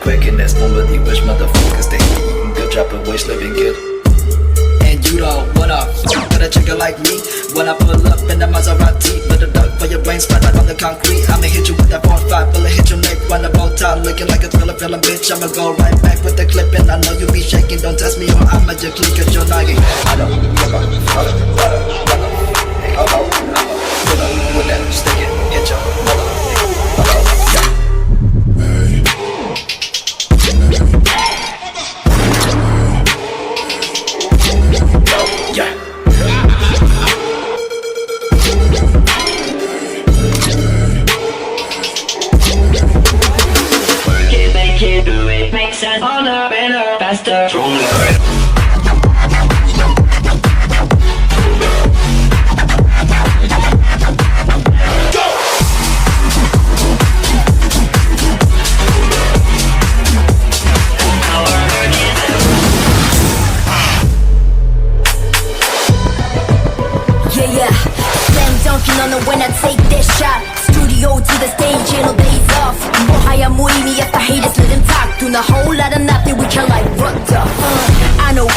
quick and that's normally wish motherfuckers they eating good, dropping wish living good. And you don't wanna fuck with a chicken like me. When I pull up in the Maserati, with a duck for your brain spread out on the concrete. I'ma hit you with that 4-5, bullet hit your neck, run the bow tie, looking like a thriller film bitch. I'ma go right back with the clip and I know you be shaking. Don't test me or I'ma just click at your noggin. I don't give a fuck, hello, I'ma pull up with that stick it, hit your mother. Makes us harder, better, faster, stronger. 너는 when I take that shot Studio to the stage and no days off 뭐하야 무의미했다 haters let them talk Do a whole lot of nothing we can like what the I know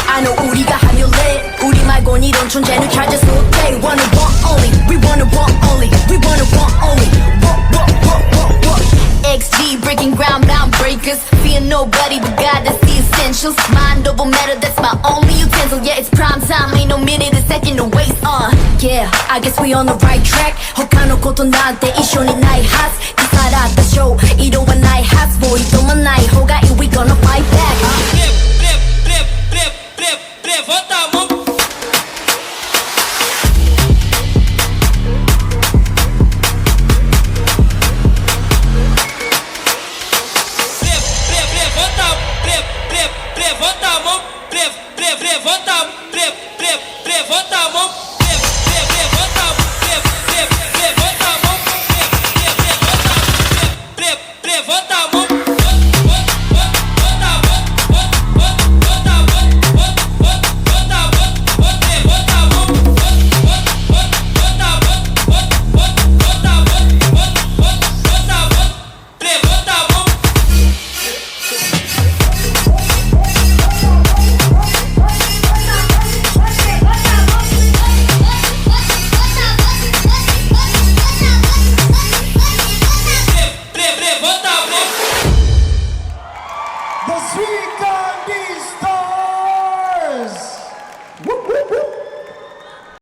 우리가 하면 lit 우리 말곤 이런 존재는 찾을 수 없대 Wanna want only We wanna want only We wanna want only XG breaking ground bound breakers Fear nobody but God that's the essentials Mind over matter that's my only utensil Yeah it's prime time ain't no minute a second to waste Yeah I guess we on the right track他のことなんて一緒にないはず腐らったショー色はないはずもう挑まない方がいい We gonna fight back Levanta a mão Levanta a mão, levanta a mão, levanta a mão, levanta a mão. The Srikandi